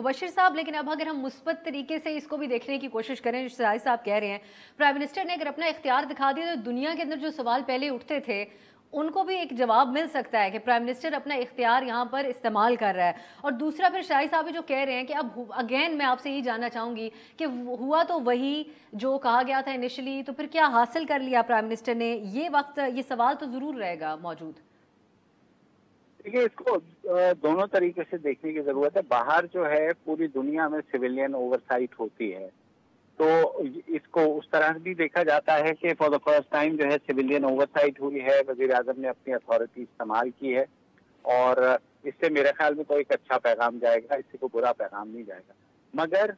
बशीर साहब, लेकिन अब अगर हम मुस्बत तरीके से इसको भी देखने की कोशिश करें, जो शाहिद साहब कह रहे हैं, प्राइम मिनिस्टर ने अगर अपना इख्तियार दिखा दिया तो दुनिया के अंदर जो सवाल पहले उठते थे उनको भी एक जवाब मिल सकता है कि प्राइम मिनिस्टर अपना इख्तियार यहाँ पर इस्तेमाल कर रहा है। और दूसरा फिर शाहिद साहब भी जो कह रहे हैं कि अब अगेन मैं आपसे यही जानना चाहूँगी कि हुआ तो वही जो कहा गया था इनिशियली, तो फिर क्या हासिल कर लिया प्राइम मिनिस्टर ने? ये वक्त ये सवाल तो ज़रूर रहेगा मौजूद। देखिए, इसको दोनों तरीके से देखने की जरूरत है। बाहर जो है पूरी दुनिया में सिविलियन ओवरसाइट होती है, तो इसको उस तरह भी देखा जाता है कि फॉर द फर्स्ट टाइम जो है सिविलियन ओवरसाइट हुई है, वजीर आजम ने अपनी अथॉरिटी इस्तेमाल की है और इससे मेरे ख्याल में तो एक अच्छा पैगाम जाएगा, इससे कोई बुरा पैगाम नहीं जाएगा। मगर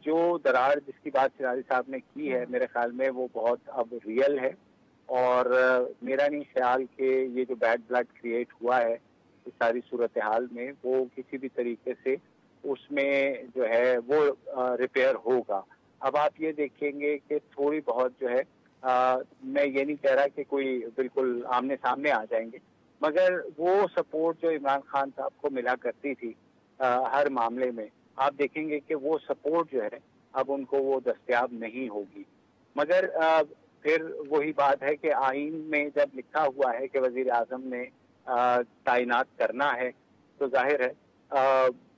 जो दरार जिसकी बात सिराजी साहब ने की है, मेरे ख्याल में वो बहुत अब रियल है और मेरा नहीं ख्याल कि ये जो बैड ब्लड क्रिएट हुआ है इस सारी सूरत हाल में, वो किसी भी तरीके से उसमें जो है वो रिपेयर होगा। अब आप ये देखेंगे कि थोड़ी बहुत जो है मैं ये नहीं कह रहा कि कोई बिल्कुल आमने सामने आ जाएंगे, मगर वो सपोर्ट जो इमरान खान साहब को मिला करती थी हर मामले में, आप देखेंगे कि वो सपोर्ट जो है अब उनको वो दस्तयाब नहीं होगी। मगर फिर वही बात है कि आइन में जब लिखा हुआ है कि वजीर आजम ने तैनात करना है, तो जाहिर है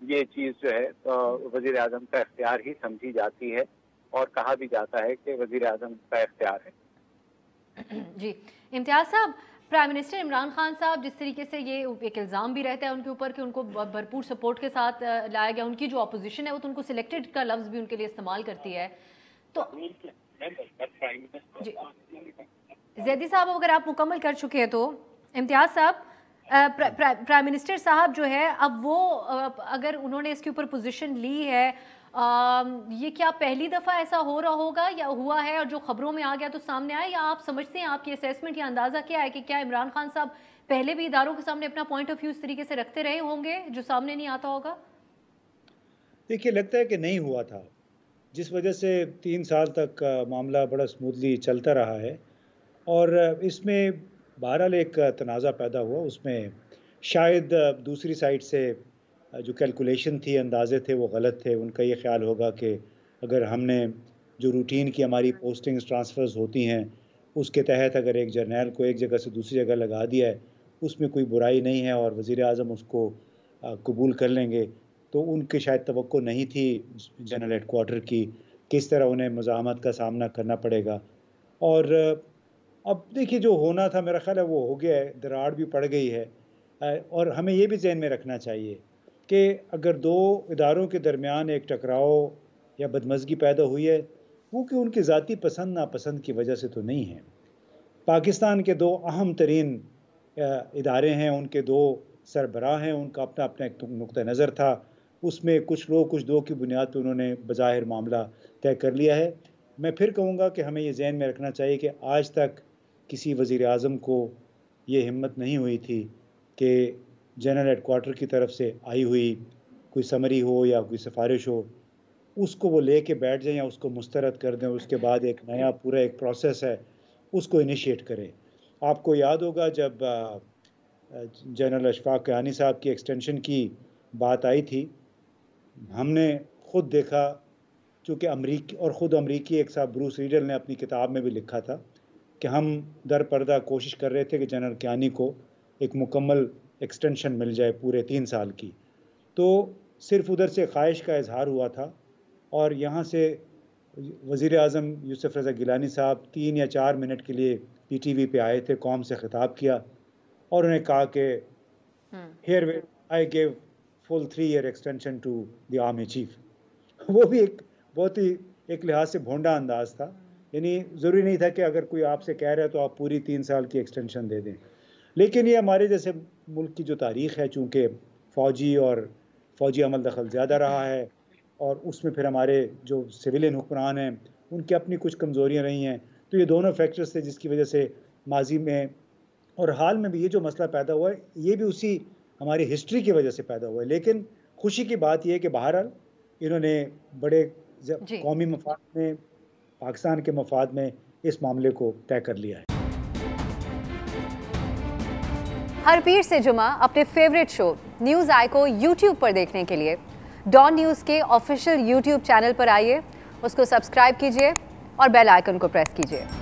ये चीज़ जो है वजीर आजम का इख्तियार ही समझी जाती है और कहा भी जाता है कि वजीर आजम का इख्तियार है। जी इम्तियाज साहब, प्राइम मिनिस्टर इमरान खान साहब जिस तरीके से ये एक इल्ज़ाम भी रहता है उनके ऊपर कि उनको भरपूर सपोर्ट के साथ लाया गया, उनकी जो अपोजिशन है वो तो उनको सिलेक्टेड का लफ्ज़ भी उनके लिए इस्तेमाल करती है, तो जैदी साहब अगर आप मुकम्मल कर चुके हैं तो इम्तियाज साहब, प्राइम मिनिस्टर साहब जो है अब वो अगर उन्होंने इसके ऊपर पोजीशन ली है, ये क्या पहली दफ़ा ऐसा हो रहा होगा या हुआ है और जो खबरों में आ गया तो सामने आया, या आप समझते हैं, आपकी असेसमेंट या अंदाज़ा क्या है कि क्या इमरान खान साहब पहले भी इदारों के सामने अपना पॉइंट ऑफ व्यू इस तरीके से रखते रहे होंगे जो सामने नहीं आता होगा? देखिए, लगता है कि नहीं हुआ था, जिस वजह से 3 साल तक मामला बड़ा स्मूथली चलता रहा है और इसमें बहरहाल एक तनाज़ा पैदा हुआ। उसमें शायद दूसरी साइड से जो कैलकुलेशन थी, अंदाज़े थे, वो गलत थे। उनका ये ख्याल होगा कि अगर हमने जो रूटीन की हमारी पोस्टिंग्स ट्रांसफ़र्स होती हैं उसके तहत अगर एक जर्नैल को एक जगह से दूसरी जगह लगा दिया है, उसमें कोई बुराई नहीं है और वज़ीर आज़म उसको कबूल कर लेंगे, तो उनकी शायद तवक्को नहीं थी जनरल हेडक्वार्टर की, किस तरह उन्हें मज़ाहमत का सामना करना पड़ेगा। और अब देखिए, जो होना था मेरा ख़्याल है वो हो गया है, दरार भी पड़ गई है। और हमें ये भी ज़हन में रखना चाहिए कि अगर 2 इदारों के दरमियान एक टकराव या बदमज़गी पैदा हुई है, वो कि उनकी ज़ाती पसंद नापसंद की वजह से तो नहीं है। पाकिस्तान के 2 अहम तरीन इदारे हैं, उनके 2 सरबराह हैं, उनका अपना अपना एक नुक्ता नज़र था, उसमें कुछ लोग कुछ 2 की बुनियाद पर उन्होंने बज़ाहिर मामला तय कर लिया है। मैं फिर कहूँगा कि हमें ये ज़हन में रखना चाहिए कि आज तक किसी वज़ीर आज़म को ये हिम्मत नहीं हुई थी कि जनरल हेडक्वार्टर की तरफ से आई हुई कोई समरी हो या कोई सिफारिश हो, उसको वो ले कर बैठ जाएँ या उसको मुस्तरद कर दें, उसके बाद एक नया पूरा एक प्रोसेस है उसको इनिशिएट करें। आपको याद होगा जब जनरल अशफाक कियानी साहब की एक्सटेंशन की बात आई थी, हमने ख़ुद देखा, चूँकि अमरीकी एक साहब ब्रूस रीडल ने अपनी किताब में भी लिखा था कि हम दर पर्दा कोशिश कर रहे थे कि जनरल कियानी को एक मुकम्मल एक्सटेंशन मिल जाए पूरे 3 साल की। तो सिर्फ उधर से ख्वाहिश का इजहार हुआ था और यहाँ से वज़ीर आज़म यूसुफ रज़ा गिलानी साहब 3 या 4 मिनट के लिए पीटीवी पे आए थे, कौम से खिताब किया और उन्हें कहा कि here I give full 3 year extension to the army chief. वो भी एक बहुत ही एक लिहाज से भोंडा अंदाज था, यानी ज़रूरी नहीं था कि अगर कोई आपसे कह रहा है तो आप पूरी 3 साल की एक्सटेंशन दे दें। लेकिन ये हमारे जैसे मुल्क की जो तारीख़ है, चूँकि फ़ौजी अमल दखल ज़्यादा रहा है और उसमें फिर हमारे जो सिविलियन हुक्मरान हैं उनकी अपनी कुछ कमज़ोरियाँ रही हैं, तो ये दोनों फैक्टर्स थे जिसकी वजह से माजी में और हाल में भी ये जो मसला पैदा हुआ है, ये भी उसी हमारी हिस्ट्री की वजह से पैदा हुआ है। लेकिन खुशी की बात यह है कि बहरहाल इन्होंने बड़े कौमी मफाद में, पाकिस्तान के मफाद में इस मामले को तय कर लिया है। हर पीर से जुमा अपने फेवरेट शो न्यूज़ आई को यूट्यूब पर देखने के लिए डॉन न्यूज़ के ऑफिशियल यूट्यूब चैनल पर आइए, उसको सब्सक्राइब कीजिए और बेल आइकन को प्रेस कीजिए।